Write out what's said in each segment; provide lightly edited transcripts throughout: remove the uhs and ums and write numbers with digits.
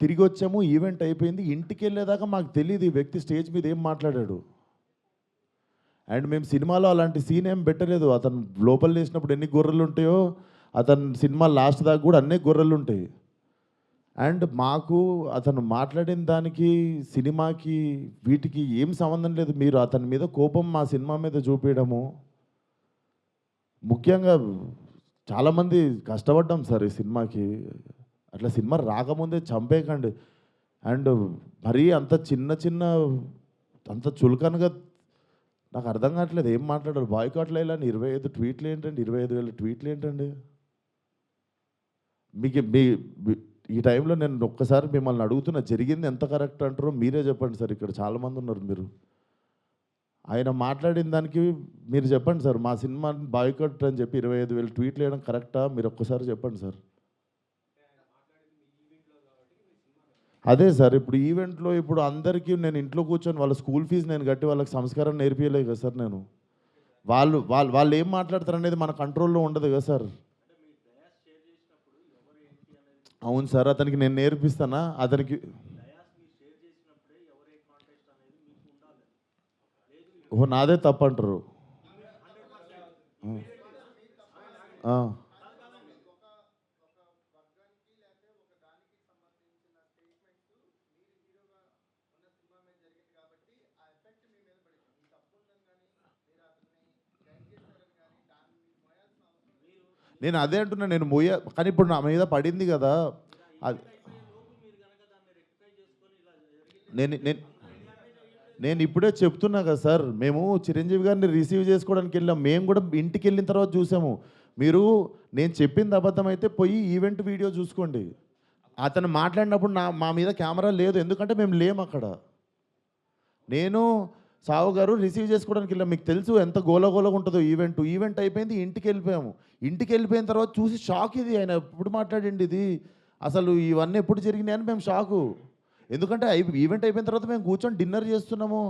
తిరిగి వచ్చాము, ఈవెంట్ అయిపోయింది. ఇంటికి వెళ్ళేదాకా మాకు తెలియదు ఈ వ్యక్తి స్టేజ్ మీద ఏం మాట్లాడాడు. అండ్ మేము సినిమాలో అలాంటి సీన్ ఏం పెట్టలేదు. అతను లోపల వేసినప్పుడు ఎన్ని గొర్రెలు ఉంటాయో అతను సినిమా లాస్ట్ దాకా కూడా అన్నీ గొర్రెలు ఉంటాయి. అండ్ మాకు అతను మాట్లాడిన దానికి సినిమాకి వీటికి ఏం సంబంధం లేదు. మీరు అతని మీద కోపం మా సినిమా మీద చూపించడము, ముఖ్యంగా చాలామంది కష్టపడ్డాం సార్ ఈ సినిమాకి. అట్లా సినిమా రాకముందే చంపేయకండి. అండ్ మరీ అంత చిన్న చిన్న అంత చులకనగా నాకు అర్థం కావట్లేదు ఏం మాట్లాడారు. బాయ్కాట్లు వేయాలని 25 ట్వీట్లు ఏంటండి, 25,000 ట్వీట్లు ఏంటండి? మీకు ఈ టైంలో నేను ఒక్కసారి మిమ్మల్ని అడుగుతున్నా, జరిగింది ఎంత కరెక్ట్ అంటారో మీరే చెప్పండి సార్. ఇక్కడ చాలామంది ఉన్నారు. మీరు ఆయన మాట్లాడిన దానికి మీరు చెప్పండి సార్. మా సినిమా బాయ్కాట్ అని చెప్పి 25,000 ట్వీట్లు వేయడం కరెక్టా? మీరు ఒక్కసారి చెప్పండి సార్. అదే సార్, ఇప్పుడు ఈవెంట్లో ఇప్పుడు అందరికీ నేను ఇంట్లో కూర్చొని వాళ్ళ స్కూల్ ఫీజు నేను కట్టి వాళ్ళకి సంస్కారం నేర్పించలేదు కదా సార్ నేను. వాళ్ళు వాళ్ళు వాళ్ళు ఏం మాట్లాడతారు అనేది మన కంట్రోల్లో ఉండదు కదా సార్. అవును సార్, అతనికి నేను నేర్పిస్తానా అతనికి? ఓహో, నాదే తప్పంటారు. నేను అదే అంటున్నా, నేను కానీ ఇప్పుడు నా మీద పడింది కదా. అది నేను నేను నేను ఇప్పుడే చెప్తున్నా కదా సార్. మేము చిరంజీవి గారిని రిసీవ్ చేసుకోవడానికి వెళ్ళాం. మేము కూడా ఇంటికి వెళ్ళిన తర్వాత చూసాము. మీరు నేను చెప్పింది అబద్ధం అయితే పోయి ఈవెంట్ వీడియో చూసుకోండి. అతను మాట్లాడినప్పుడు మా మీద కెమెరా లేదు, ఎందుకంటే మేము లేము అక్కడ. నేను సావు గారు రిసీవ్ చేసుకోవడానికి వెళ్ళాం. మీకు తెలుసు ఎంత గోలగోలగా ఉంటుందో ఈవెంట్ అయిపోయింది, ఇంటికి వెళ్ళిపోయాము. ఇంటికి వెళ్ళిపోయిన తర్వాత చూసి షాక్, ఇది ఆయన ఎప్పుడు మాట్లాడండి, ఇది అసలు ఇవన్నీ ఎప్పుడు జరిగినాయని మేము షాకు. ఎందుకంటే ఈవెంట్ అయిపోయిన తర్వాత మేము కూర్చొని డిన్నర్ చేస్తున్నాము,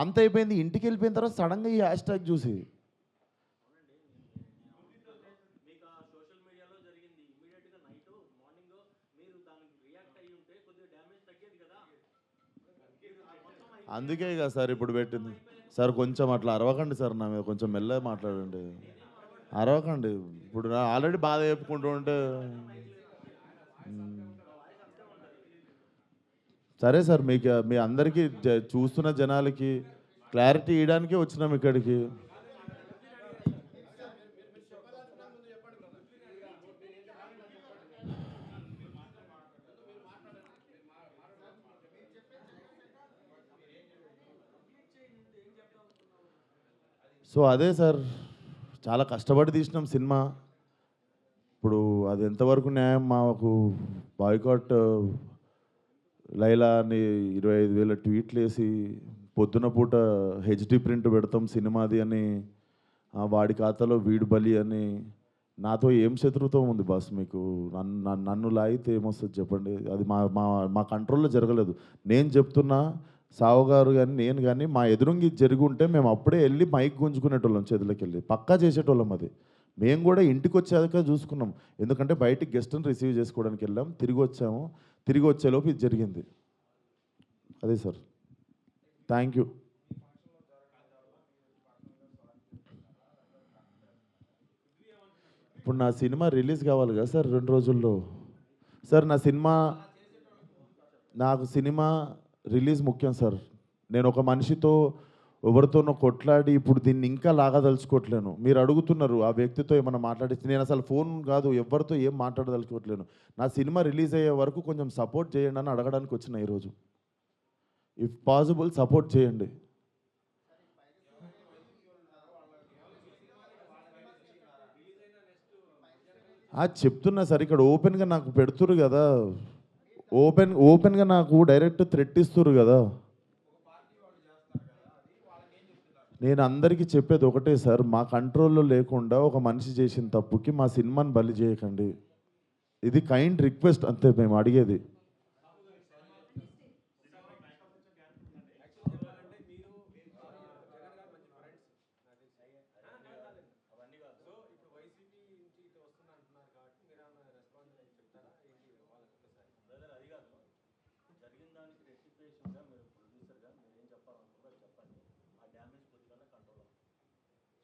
అంత అయిపోయింది. ఇంటికి వెళ్ళిపోయిన తర్వాత సడన్గా ఈ హ్యాష్ ట్యాగ్ చూసి అందుకే కదా సార్ ఇప్పుడు పెట్టింది. సార్ కొంచెం అట్లా అరవకండి సార్, నా మీద కొంచెం మెల్లగా మాట్లాడండి. అరవకండి. ఇప్పుడు ఆల్రెడీ బాధ చెప్పుకుంటూ ఉంటే సరే సార్. మీకు మీ అందరికీ చూస్తున్న జనాలకి క్లారిటీ ఇవ్వడానికే వచ్చినాం ఇక్కడికి. సో అదే సార్, చాలా కష్టపడి తీసినాం సినిమా. ఇప్పుడు అది ఎంతవరకు న్యాయం? మాకు బాయ్కాట్ లైలా అని 25,000 ట్వీట్లు వేసి పొద్దున పూట హెచ్డి ప్రింట్ పెడతాం సినిమాది అని, వాడి ఖాతాలో వీడు బలి అని. నాతో ఏం శత్రుత్వం ఉంది బాస్ మీకు? నన్ను లాగితే ఏమొస్తుంది చెప్పండి? అది మా మా మా కంట్రోల్లో జరగలేదు. నేను చెప్తున్నా, సావు గారు కానీ నేను కానీ మా ఎదురుంగి జరిగి ఉంటే మేము అప్పుడే వెళ్ళి మైక్ గుంజుకునేటోళ్ళం, చేతులకి వెళ్ళి పక్కా చేసేటోళ్ళం. అది మేము కూడా ఇంటికి వచ్చాక చూసుకున్నాం. ఎందుకంటే బయటికి గెస్ట్ని రిసీవ్ చేసుకోవడానికి వెళ్ళాం, తిరిగి వచ్చాము. తిరిగి వచ్చేలోపు ఇది జరిగింది. అదే సార్. Thank you. ఇప్పుడు నా సినిమా రిలీజ్ కావాలి కదా సార్ 2 రోజుల్లో. సార్ నాకు సినిమా రిలీజ్ ముఖ్యం సార్. నేను ఒక మనిషితో ఎవరితోనో కొట్లాడి ఇప్పుడు దీన్ని ఇంకా లాగదలుచుకోవట్లేను. మీరు అడుగుతున్నారు ఆ వ్యక్తితో ఏమైనా మాట్లాడిస్తే, నేను అసలు ఫోన్ కాదు ఎవరితో ఏం మాట్లాడదలుచుకోవట్లేను. నా సినిమా రిలీజ్ అయ్యే వరకు కొంచెం సపోర్ట్ చేయండి అని అడగడానికి వచ్చిన ఈరోజు. ఇఫ్ పాసిబుల్ సపోర్ట్ చేయండి. చెప్తున్నా సార్, ఇక్కడ ఓపెన్గా నాకు పెడుతురు కదా, ఓపెన్గా నాకు డైరెక్ట్ థ్రెట్ ఇస్తురు కదా. నేను అందరికీ చెప్పేది ఒకటే సార్, మా కంట్రోల్లో లేకుండా ఒక మనిషి చేసిన తప్పుకి మా సినిమాని బలి చేయకండి. ఇది కైండ్ రిక్వెస్ట్ అంతే మేము అడిగేది.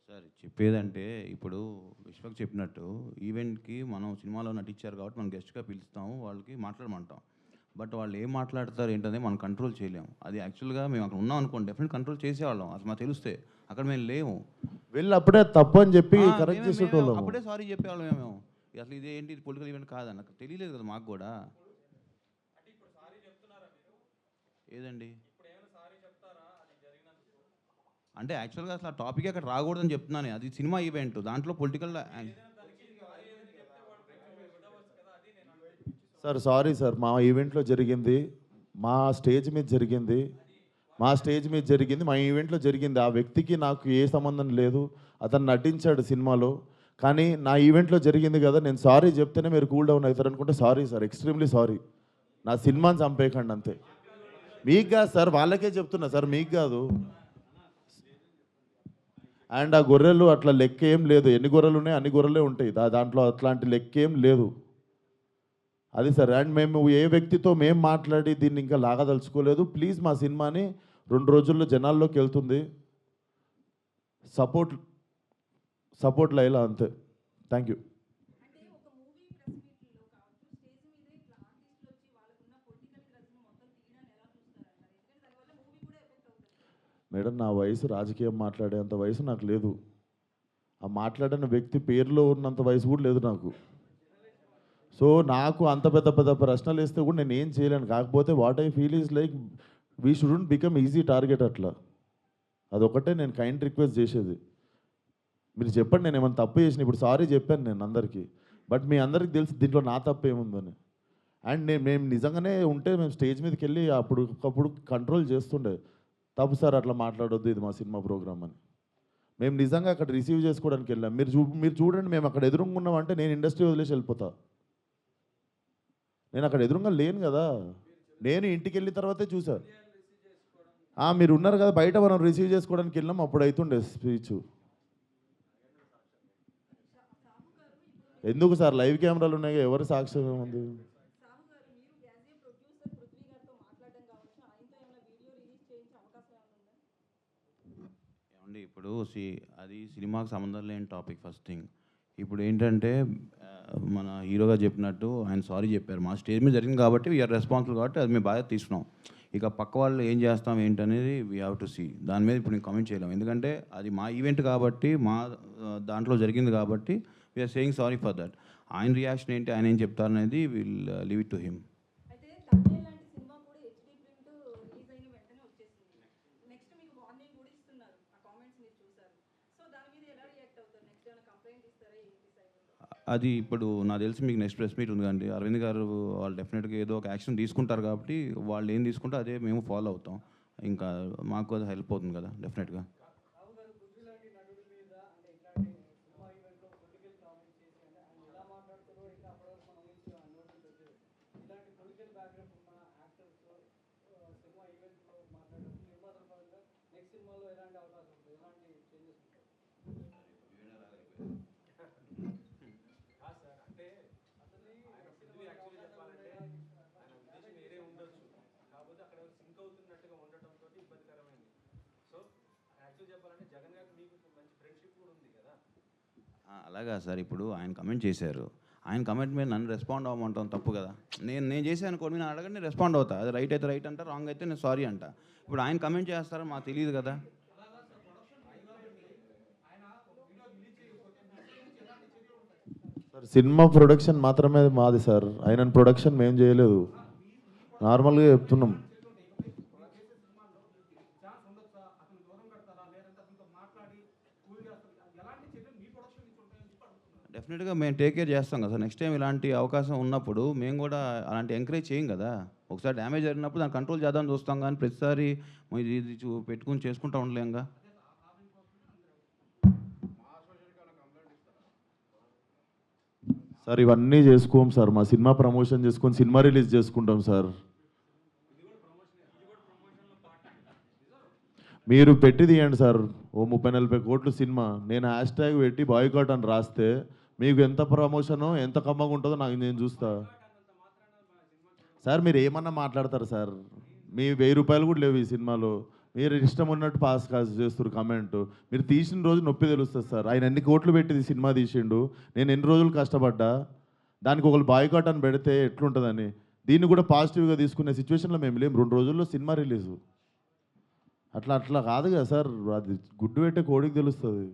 సార్ చెప్పేదంటే ఇప్పుడు విశ్వక్ చెప్పినట్టు ఈవెంట్కి మనం సినిమాలో నటించారు కాబట్టి మనం గెస్ట్గా పిలుస్తాము, వాళ్ళకి మాట్లాడమంటాం. బట్ వాళ్ళు ఏం మాట్లాడతారు ఏంటనేది మనం కంట్రోల్ చేయలేము. అది యాక్చువల్గా మేము అక్కడ ఉన్నాం అనుకోండి, డెఫినెట్ కంట్రోల్ చేసేవాళ్ళం. అసలు మాకు తెలిస్తే అక్కడ మేము లేము. వెళ్ళి అప్పుడే తప్పు అని చెప్పి ఆ, కరెక్ట్ మేమే చేసేటోళ్ళము. అప్పుడే సారీ చెప్పేవాళ్ళం మేము. అసలు ఇది ఏంటి, ఇది పొలిటికల్ ఈవెంట్ కాదని నాకు తెలియలేదు కదా మాకు కూడా. ఏదండి అంటే యాక్చువల్గా అసలు ఆ టాపిక్ అక్కడ రాకూడదని చెప్తున్నాను. అది సినిమా ఈవెంట్, దాంట్లో పొలిటికల్. సార్ సారీ సార్, మా ఈవెంట్లో జరిగింది, మా స్టేజ్ మీద జరిగింది, మా ఈవెంట్లో జరిగింది. ఆ వ్యక్తికి నాకు ఏ సంబంధం లేదు, అతను నటించాడు సినిమాలో. కానీ నా ఈవెంట్లో జరిగింది కదా, నేను సారీ చెప్తేనే మీరు కూల్ డౌన్ అవుతారు అనుకుంటే సారీ సార్, ఎక్స్ట్రీమ్లీ సారీ. నా సినిమాని చంపేయకండి అంతే. మీకు కాదు సార్, వాళ్ళకే చెప్తున్నా సార్, మీకు కాదు. అండ్ ఆ గొర్రెలు అట్లా లెక్క ఏం లేదు, ఎన్ని గొర్రెలు ఉన్నాయి అన్ని గొర్రెలే ఉంటాయి, దాంట్లో అట్లాంటి లెక్క ఏం లేదు. అది సార్. అండ్ మేము ఏ వ్యక్తితో మేము మాట్లాడి దీన్ని ఇంకా లాగదలుచుకోలేదు. ప్లీజ్ మా సినిమాని 2 రోజుల్లో జనాల్లోకి వెళ్తుంది, సపోర్ట్ లైలా అంతే. Thank you. మేడం, నా వయసు రాజకీయం మాట్లాడేంత వయసు నాకు లేదు. ఆ మాట్లాడిన వ్యక్తి పేరులో ఉన్నంత వయసు కూడా లేదు నాకు. సో నాకు అంత పెద్ద పెద్ద ప్రశ్నలు వేస్తే కూడా నేను ఏం చేయలేను. కాకపోతే what I feel is like we shouldn't become easy target అట్లా. అదొకటే నేను కైండ్ రిక్వెస్ట్ చేసేది. మీరు చెప్పండి, నేను ఏమైనా తప్పు చేసిన. ఇప్పుడు సారీ చెప్పాను నేను అందరికీ, బట్ మీ అందరికి తెలిసి దీంట్లో నా తప్పు ఏముందని. అండ్ మేము నిజంగానే ఉంటే మేము స్టేజ్ మీదకి వెళ్ళి అప్పుడు కంట్రోల్ చేస్తుండే, తప్పు సార్ అట్లా మాట్లాడొద్దు, ఇది మా సినిమా ప్రోగ్రామ్ అని. మేము నిజంగా అక్కడ రిసీవ్ చేసుకోవడానికి వెళ్ళాం. మీరు చూడండి, మేము అక్కడ ఎదురుగా ఉన్నామంటే నేను ఇండస్ట్రీ వదిలేసి వెళ్ళిపోతా. నేను అక్కడ ఎదురుగా లేను కదా, నేను ఇంటికి వెళ్ళిన తర్వాతే చూసా. మీరు ఉన్నారు కదా బయట, మనం రిసీవ్ చేసుకోవడానికి వెళ్ళాం, అప్పుడు అవుతుండే స్పీచ్. ఎందుకు సార్, లైవ్ కెమెరాలు ఉన్నాయి, ఎవరు సాక్ష్యం ఉంది? ఏమండి ఇప్పుడు అది సినిమాకి సంబంధం లేని టాపిక్ ఫస్ట్ థింగ్. ఇప్పుడు ఏంటంటే మన హీరోగా చెప్పినట్టు ఆయన సారీ చెప్పారు. మా స్టేజ్ మీద జరిగింది కాబట్టి వీఆర్ రెస్పాన్సిబుల్, కాబట్టి అది మేము బాధ్యత తీసుకున్నాం. ఇక పక్క వాళ్ళు ఏం చేస్తాం ఏంటనేది వీ హ్యావ్ టు సీ. దాని మీద ఇప్పుడు నేను కామెంట్ చేయలేము, ఎందుకంటే అది మా ఈవెంట్ కాబట్టి, మా దాంట్లో జరిగింది కాబట్టి we're saying sorry for that. ఆయన రియాక్షన్ ఏంటి, ఆయన ఏం చెప్తారనేది will leave it to him. అది ఇప్పుడు నాకు తెలిసి మీకు నెక్స్ట్ ప్రెస్ మీట్ ఉంది కదండి, అరవింద్ గారు వాళ్ళు డెఫినెట్గా ఏదో ఒక యాక్షన్ తీసుకుంటారు కాబట్టి వాళ్ళు ఏం తీసుకుంటే అదే మేము ఫాలో అవుతాం. ఇంకా మాకు అది హెల్ప్ అవుతుంది కదా డెఫినెట్గా. అలాగా సార్, ఇప్పుడు ఆయన కమెంట్ చేశారు, ఆయన కమెంట్ మీద నన్ను రెస్పాండ్ అవ్వమంటాం తప్పు కదా. నేను చేశాను అనుకోండి, నేను అడగండి, నేను రెస్పాండ్ అవుతా. అది రైట్ అయితే రైట్ అంట, రాంగ్ అయితే నేను సారీ అంట. ఇప్పుడు ఆయన కమెంట్ చేస్తారని మాకు తెలియదు కదా. సార్ సినిమా ప్రొడక్షన్ మాత్రమే మాది సార్, ఆయన ప్రొడక్షన్ మేము చేయలేదు, నార్మల్గా చెప్తున్నాం. డెఫినెట్గా మేము టేక్ కేర్ చేస్తాం కదా సార్. నెక్స్ట్ టైం ఇలాంటి అవకాశం ఉన్నప్పుడు మేము కూడా అలాంటి ఎంకరేజ్ చేయం కదా. ఒకసారి డ్యామేజ్ జరిగినప్పుడు దాన్ని కంట్రోల్ చేద్దామని చూస్తాం, కానీ ప్రతిసారి ఇది పెట్టుకుని చేసుకుంటూ ఉండలేంగా. సార్ ఇవన్నీ చేసుకోం సార్, మా సినిమా ప్రమోషన్ చేసుకొని సినిమా రిలీజ్ చేసుకుంటాం సార్. మీరు పెట్టి తీయండి సార్, ఓ 30-40 కోట్లు సినిమా, నేను హ్యాష్ ట్యాగ్ పెట్టి బాయ్కాట్ అని రాస్తే మీకు ఎంత ప్రమోషనో ఎంత కమ్మగా ఉంటుందో నేను చూస్తా సార్. మీరు ఏమన్నా మాట్లాడతారు సార్, మీ 1000 రూపాయలు కూడా లేవు ఈ సినిమాలో. మీరు ఇష్టం ఉన్నట్టు పాస్ కాస్ చేస్తారు కమెంట్. మీరు తీసిన రోజు నొప్పి తెలుస్తుంది సార్. ఆయన ఎన్ని కోట్లు పెట్టి ఈ సినిమా తీసిండు, నేను ఎన్ని రోజులు కష్టపడ్డా, దానికి ఒకళ్ళు బాయ్కాట్ అని పెడితే ఎట్లుంటుందని. దీన్ని కూడా పాజిటివ్గా తీసుకునే సిచ్యువేషన్లో మేము లేము. 2 రోజుల్లో సినిమా రిలీజు. అట్లా కాదు కదా సార్, అది గుడ్డు పెట్టే కోడికి తెలుస్తుంది.